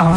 لکھا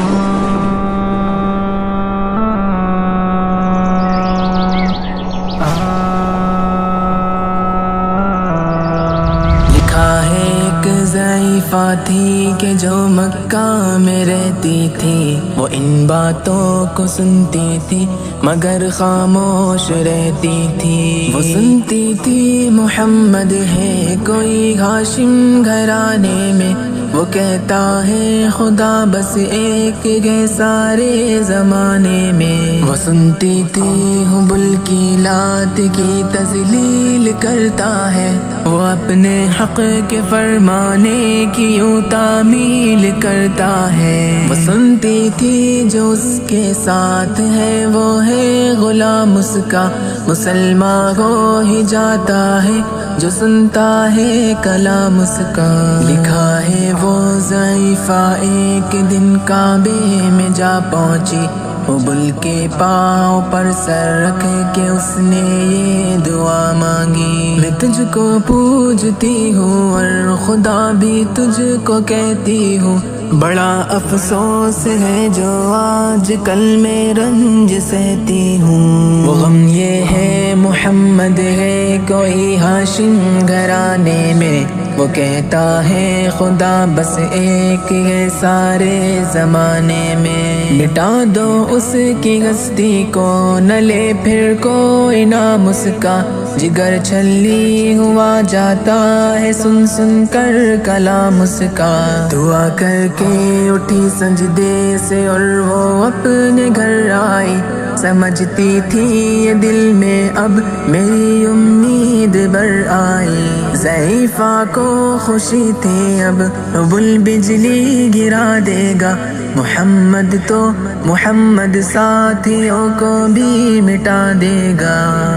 ہے ایک ضعیفہ تھی کہ جو مکہ میں رہتی تھی، وہ ان باتوں کو سنتی تھی مگر خاموش رہتی تھی۔ وہ سنتی تھی محمد ہے کوئی ہاشم گھرانے میں، وہ کہتا ہے خدا بس ایک ہے سارے زمانے میں۔ وہ سنتی تھی حبل کی لات کی تذلیل کرتا ہے، وہ اپنے حق کے فرمانے کی یوں تعمیل کرتا ہے۔ وہ سنتی تھی جو اس کے ساتھ ہے وہ ہے غلام اس کا، مسلمان ہو ہی جاتا ہے جو سنتا ہے کلام اس کا۔ لکھا ہے وہ ضعیفہ ایک دن کعبے میں جا پہنچی، حبل کے پاؤں پر سر رکھ کے اس نے یہ دعا مانگی، میں تجھ کو پوجتی ہوں اور خدا بھی تجھ کو کہتی ہوں، بڑا افسوس ہے جو آج کل میں رنج سہتی ہوں۔ وہ غم یہ ہے محمد ہے کوئی ہاشم گھرانے میں، وہ کہتا ہے خدا بس ایک ہے سارے زمانے میں۔ مٹا دو اس کی ہستی کو نہ لے پھر کوئی نام اس کا، جگر چھلی ہوا جاتا ہے سن سن کر کلام اس کا۔ دعا کر کے اٹھی سجدے سے اور وہ اپنے گھر آئی، سمجھتی تھی یہ دل میں اب میری امید بر آئی۔ ضعیفہ کو خوشی تھی اب حبل بجلی گرا دے گا، محمد تو محمد ساتھیوں کو بھی مٹا دے گا۔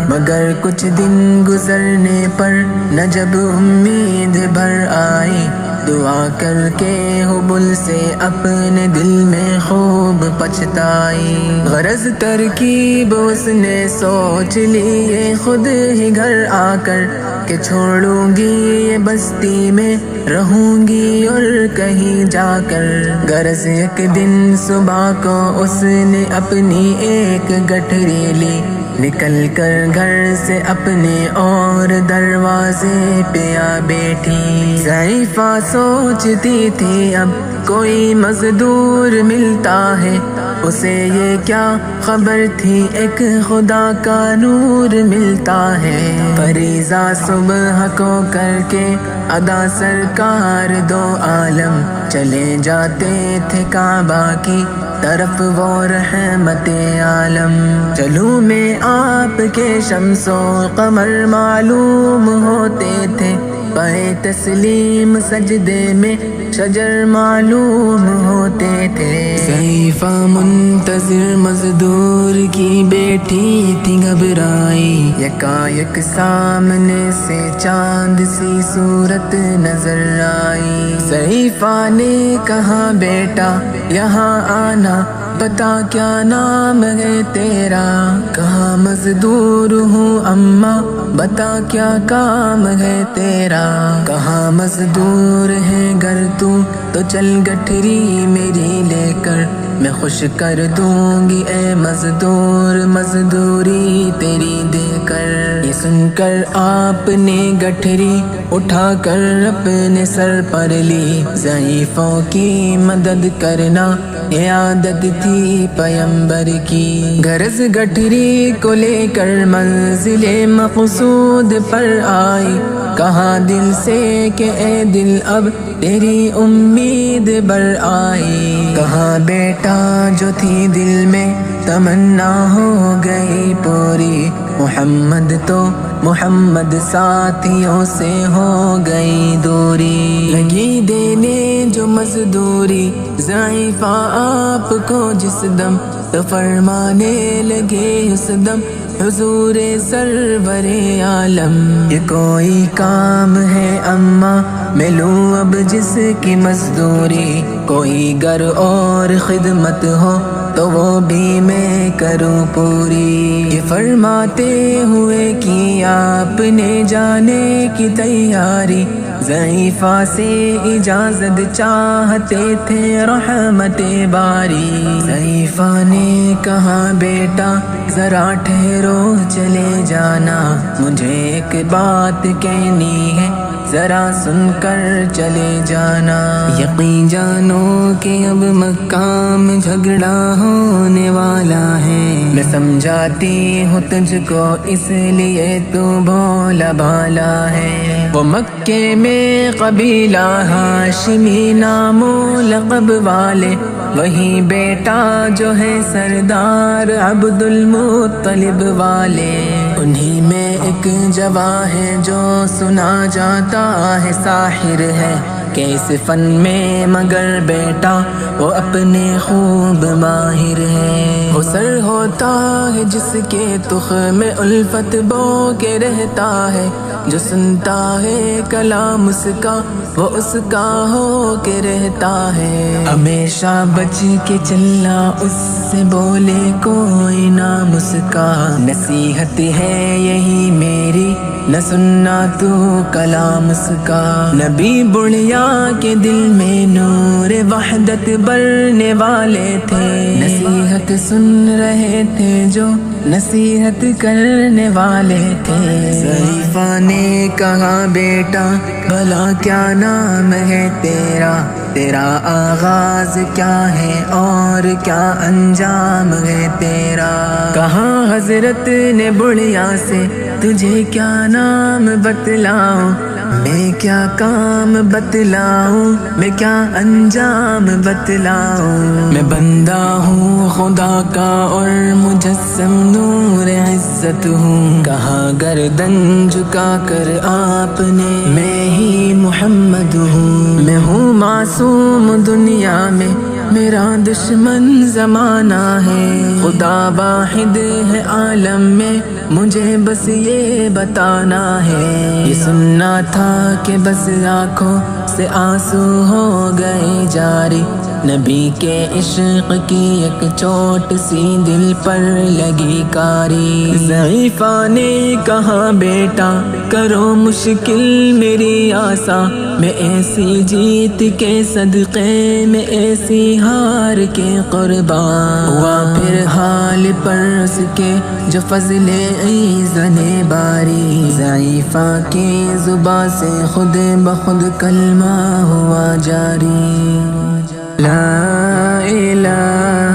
مگر کچھ دن گزرنے پر نہ جب امید بھر آئی، دعا کر کے حبل سے اپنے دل میں خوب پچھتائی۔ غرض ترکیب اس نے سوچ لی یہ خود ہی گھر آ کر، کہ چھوڑوں گی یہ بستی میں رہوں گی اور کہیں جا کر۔ غرض ایک دن صبح کو اس نے اپنی ایک گٹھری لی، نکل کر گھر سے اپنے اور دروازے پہ آ بیٹھی۔ ضعیفہ سوچتی تھی اب کوئی مزدور ملتا ہے، اسے یہ کیا خبر تھی ایک خدا کا نور ملتا ہے۔ فریضہ صبح کو کر کے ادا سرکار دو عالم چلے جاتے تھے کعبہ کی طرف وہ رحمت عالم۔ چلوں میں آپ کے شمس و قمر معلوم ہوتے تھے، پائے تسلیم سجدے میں شجر معلوم ہوتے تھے۔ ضعیفہ منتظر مزدور کی بیٹھی تھی گھبرائی، یکایک سامنے سے چاند سی صورت نظر آئی۔ ضعیفہ نے کہا بیٹا یہاں آنا، بتا کیا نام ہے تیرا؟ کہا مزدور ہوں اماں، بتا کیا کام ہے تیرا؟ کہا مزدور ہے گر تو چل گٹھری میری لے کر، میں خوش کر دوں گی اے مزدور مزدوری تیری دے کر۔ یہ سن کر آپ نے گٹھری اٹھا کر اپنے سر پر لی، ضعیفوں کی مدد کرنا یہ عادت تھی پیمبر کی۔ غرض گٹھری کو لے کر منزل مقصود پر آئی، کہا دل سے کہ اے دل اب تیری امید بر آئی۔ کہا بیٹا جو تھی دل میں تمنا ہو گئی پوری، محمد تو محمد ساتھیوں سے ہو گئی دوری۔ لگی دینے جو مزدوری ضعیفہ آپ کو جس دم، تو فرمانے لگے اس دم حضور سرور عالم۔ یہ کوئی کام ہے اماں میں لوں اب جس کی مزدوری، کوئی گر اور خدمت ہو تو وہ بھی میں کروں پوری۔ یہ فرماتے ہوئے کی آپ نے جانے کی تیاری، ضعیفہ سے اجازت چاہتے تھے رحمت باری، ضعیفہ نے کہا بیٹا ذرا ٹھہرو چلے جانا، مجھے ایک بات کہنی ہے ذرا سن کر چلے جانا، یقین جانو کہ اب مکہ میں جھگڑا ہونے والا ہے، میں سمجھاتی ہوں تجھ کو اس لیے تو بھولا بھالا ہے، وہ مکے میں قبیلہ ہاشمی نام و لقب والے، وہی بیٹا جو ہے سردار عبد المطلب والے، انہی میں ایک جواں ہے جو سنا جاتا ہے ساحر ہے، کہ اس فن میں مگر بیٹا وہ اپنے خوب ماہر ہے، وہ سر ہوتا ہے جس کے تخم میں الفت بو کے رہتا ہے، جو سنتا ہے کلام اس کا وہ اس کا ہو کے رہتا ہے، ہمیشہ بچ کے چلنا اس سے بولے کوئی نام اس کا، نصیحت ہے یہی میری نہ سننا تو کلام اس کا، نبی بڑھیا کے دل میں نور وحدت بھرنے والے تھے، نصیحت سن رہے تھے جو نصیحت کرنے والے تھے، ضعیفہ نے کہا بیٹا بھلا کیا نام ہے تیرا، تیرا آغاز کیا ہے اور کیا انجام ہے تیرا، کہا حضرت نے بڑھیا سے تجھے کیا نام بتلاؤں، میں کیا کام بتلاؤں، میں کیا انجام بتلاؤں، میں بندہ ہوں خدا کا اور مجسم نور عزت ہوں، کہا گردن جھکا کر آپ نے میں ہی محمد ہوں، میں ہوں معصوم دنیا میں میرا دشمن زمانہ ہے، خدا واحد ہے عالم میں مجھے بس یہ بتانا ہے، یہ سننا تھا کہ بس آنکھوں سے آنسو ہو گئے جاری، نبی کے عشق کی ایک چوٹ سی دل پر لگی کاری، ضعیفہ نے کہا بیٹا کرو مشکل میری آسا، میں ایسی جیت کے صدقے میں ایسی ہار کے قربان ہوا، پھر حال پر اس کے جو فضل ایزن باری، ضعیفہ کی زبان سے خود بخود کلمہ ہوا جاری، لا الہ